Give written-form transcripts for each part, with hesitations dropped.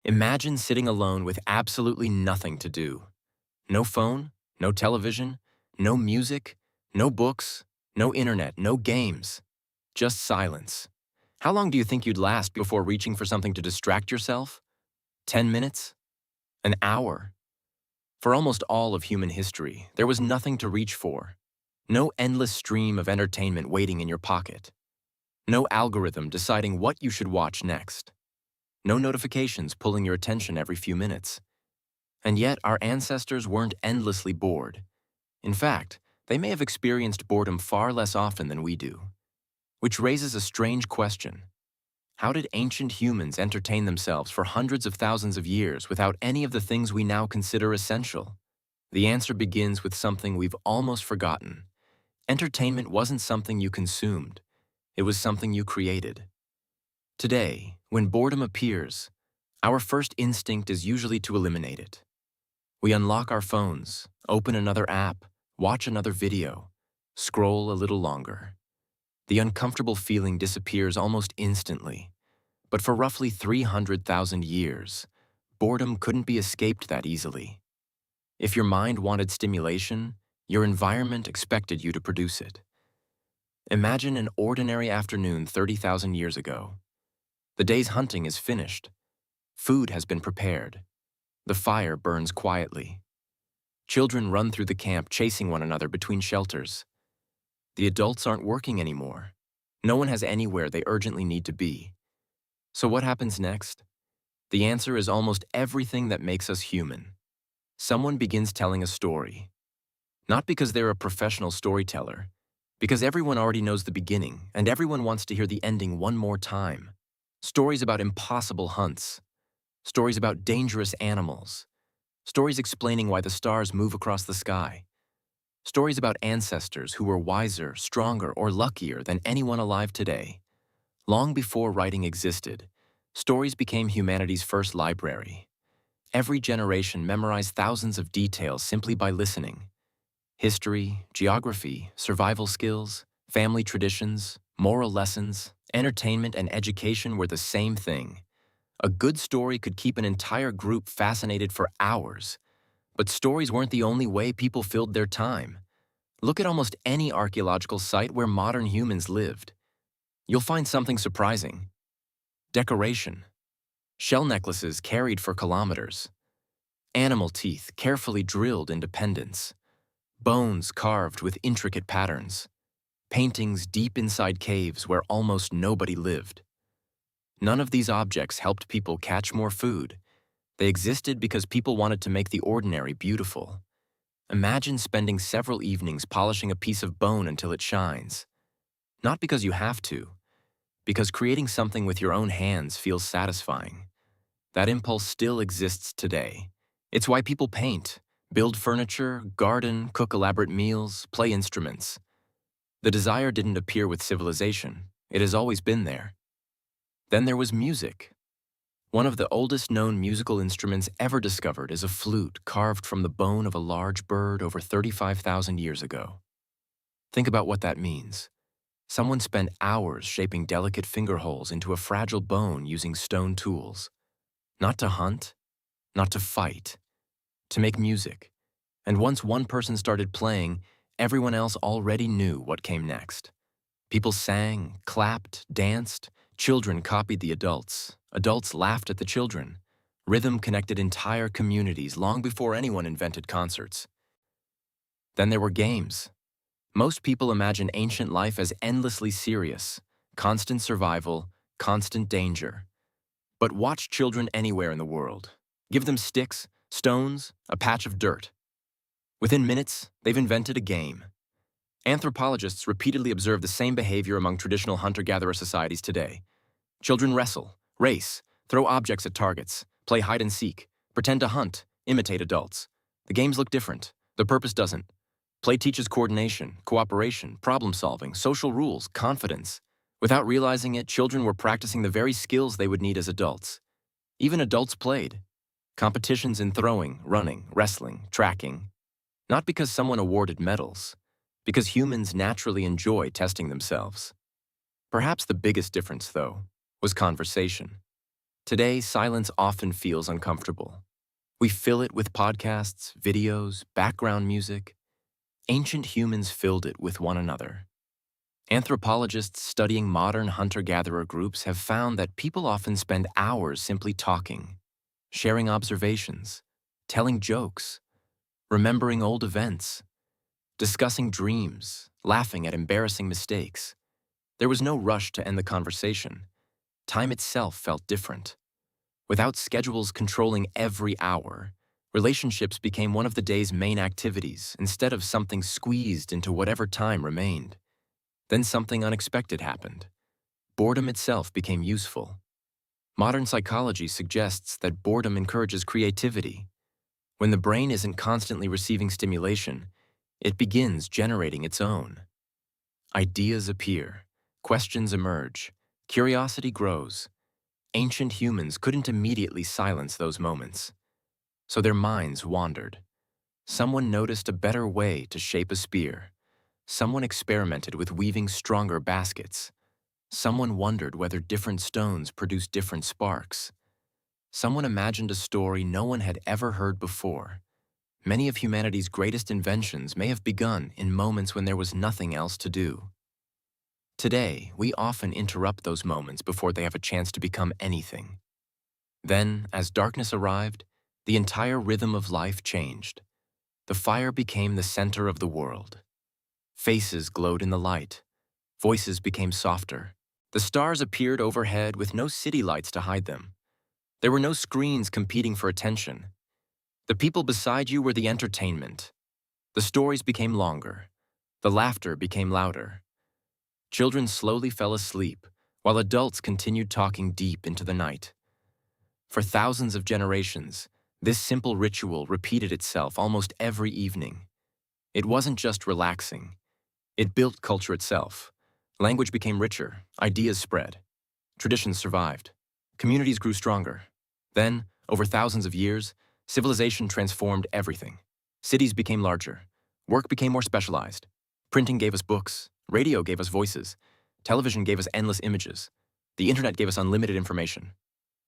Imagine sitting alone with absolutely nothing to do. No phone, no television, no music, no books, no internet, no games. Just silence. How long do you think you'd last before reaching for something to distract yourself? 10 minutes? An hour? For almost all of human history, there was nothing to reach for. No endless stream of entertainment waiting in your pocket. No algorithm deciding what you should watch next. No notifications pulling your attention every few minutes. And yet, our ancestors weren't endlessly bored. In fact, they may have experienced boredom far less often than we do. Which raises a strange question. How did ancient humans entertain themselves for hundreds of thousands of years without any of the things we now consider essential? The answer begins with something we've almost forgotten. Entertainment wasn't something you consumed. It was something you created. Today, when boredom appears, our first instinct is usually to eliminate it. We unlock our phones, open another app, watch another video, scroll a little longer. The uncomfortable feeling disappears almost instantly. But for roughly 300,000 years, boredom couldn't be escaped that easily. If your mind wanted stimulation, your environment expected you to produce it. Imagine an ordinary afternoon 30,000 years ago. The day's hunting is finished. Food has been prepared. The fire burns quietly. Children run through the camp chasing one another between shelters. The adults aren't working anymore. No one has anywhere they urgently need to be. So what happens next? The answer is almost everything that makes us human. Someone begins telling a story. Not because they're a professional storyteller, because everyone already knows the beginning and everyone wants to hear the ending one more time. Stories about impossible hunts. Stories about dangerous animals. Stories explaining why the stars move across the sky. Stories about ancestors who were wiser, stronger, or luckier than anyone alive today. Long before writing existed, stories became humanity's first library. Every generation memorized thousands of details simply by listening. History, geography, survival skills, family traditions, moral lessons, entertainment, and education were the same thing. A good story could keep an entire group fascinated for hours. But stories weren't the only way people filled their time. Look at almost any archaeological site where modern humans lived. You'll find something surprising. Decoration. Shell necklaces carried for kilometers. Animal teeth carefully drilled into pendants. Bones carved with intricate patterns. Paintings deep inside caves where almost nobody lived. None of these objects helped people catch more food. They existed because people wanted to make the ordinary beautiful. Imagine spending several evenings polishing a piece of bone until it shines. Not because you have to, because creating something with your own hands feels satisfying. That impulse still exists today. It's why people paint, build furniture, garden, cook elaborate meals, play instruments. The desire didn't appear with civilization. It has always been there. Then there was music. One of the oldest known musical instruments ever discovered is a flute carved from the bone of a large bird over 35,000 years ago. Think about what that means. Someone spent hours shaping delicate finger holes into a fragile bone using stone tools. Not to hunt, not to fight, to make music. And once one person started playing, everyone else already knew what came next. People sang, clapped, danced. Children copied the adults. Adults laughed at the children. Rhythm connected entire communities long before anyone invented concerts. Then there were games. Most people imagine ancient life as endlessly serious, constant survival, constant danger. But watch children anywhere in the world. Give them sticks, stones, a patch of dirt. Within minutes, they've invented a game. Anthropologists repeatedly observe the same behavior among traditional hunter-gatherer societies today. Children wrestle, race, throw objects at targets, play hide and seek, pretend to hunt, imitate adults. The games look different. The purpose doesn't. Play teaches coordination, cooperation, problem-solving, social rules, confidence. Without realizing it, children were practicing the very skills they would need as adults. Even adults played. Competitions in throwing, running, wrestling, tracking. Not because someone awarded medals, because humans naturally enjoy testing themselves. Perhaps the biggest difference, though, was conversation. Today, silence often feels uncomfortable. We fill it with podcasts, videos, background music. Ancient humans filled it with one another. Anthropologists studying modern hunter-gatherer groups have found that people often spend hours simply talking, sharing observations, telling jokes, remembering old events, discussing dreams, laughing at embarrassing mistakes. There was no rush to end the conversation. Time itself felt different. Without schedules controlling every hour, relationships became one of the day's main activities instead of something squeezed into whatever time remained. Then something unexpected happened. Boredom itself became useful. Modern psychology suggests that boredom encourages creativity. When the brain isn't constantly receiving stimulation, it begins generating its own. Ideas appear, questions emerge, curiosity grows. Ancient humans couldn't immediately silence those moments, so their minds wandered. Someone noticed a better way to shape a spear. Someone experimented with weaving stronger baskets. Someone wondered whether different stones produced different sparks. Someone imagined a story no one had ever heard before. Many of humanity's greatest inventions may have begun in moments when there was nothing else to do. Today, we often interrupt those moments before they have a chance to become anything. Then, as darkness arrived, the entire rhythm of life changed. The fire became the center of the world. Faces glowed in the light. Voices became softer. The stars appeared overhead with no city lights to hide them. There were no screens competing for attention. The people beside you were the entertainment. The stories became longer. The laughter became louder. Children slowly fell asleep, while adults continued talking deep into the night. For thousands of generations, this simple ritual repeated itself almost every evening. It wasn't just relaxing. It built culture itself. Language became richer, ideas spread, traditions survived, communities grew stronger. Then, over thousands of years, civilization transformed everything. Cities became larger, work became more specialized. Printing gave us books, radio gave us voices, television gave us endless images, the internet gave us unlimited information.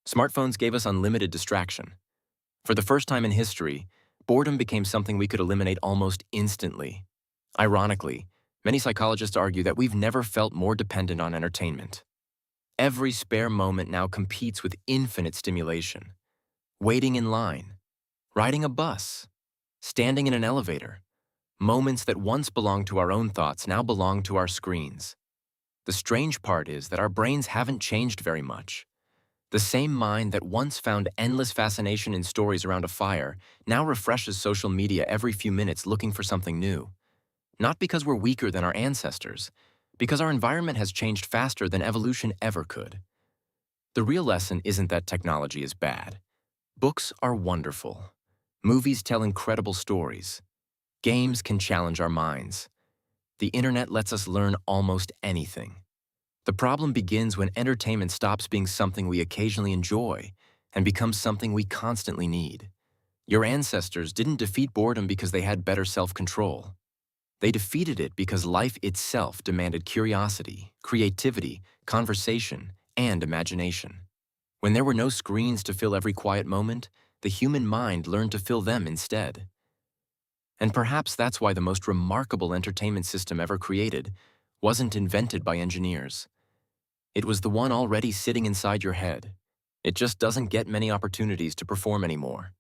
Smartphones gave us unlimited distraction. For the first time in history, boredom became something we could eliminate almost instantly. Ironically, many psychologists argue that we've never felt more dependent on entertainment. Every spare moment now competes with infinite stimulation. Waiting in line, riding a bus, standing in an elevator. Moments that once belonged to our own thoughts now belong to our screens. The strange part is that our brains haven't changed very much. The same mind that once found endless fascination in stories around a fire now refreshes social media every few minutes looking for something new. Not because we're weaker than our ancestors, because our environment has changed faster than evolution ever could. The real lesson isn't that technology is bad. Books are wonderful. Movies tell incredible stories. Games can challenge our minds. The internet lets us learn almost anything. The problem begins when entertainment stops being something we occasionally enjoy and becomes something we constantly need. Your ancestors didn't defeat boredom because they had better self-control. They defeated it because life itself demanded curiosity, creativity, conversation, and imagination. When there were no screens to fill every quiet moment, the human mind learned to fill them instead. And perhaps that's why the most remarkable entertainment system ever created wasn't invented by engineers. It was the one already sitting inside your head. It just doesn't get many opportunities to perform anymore.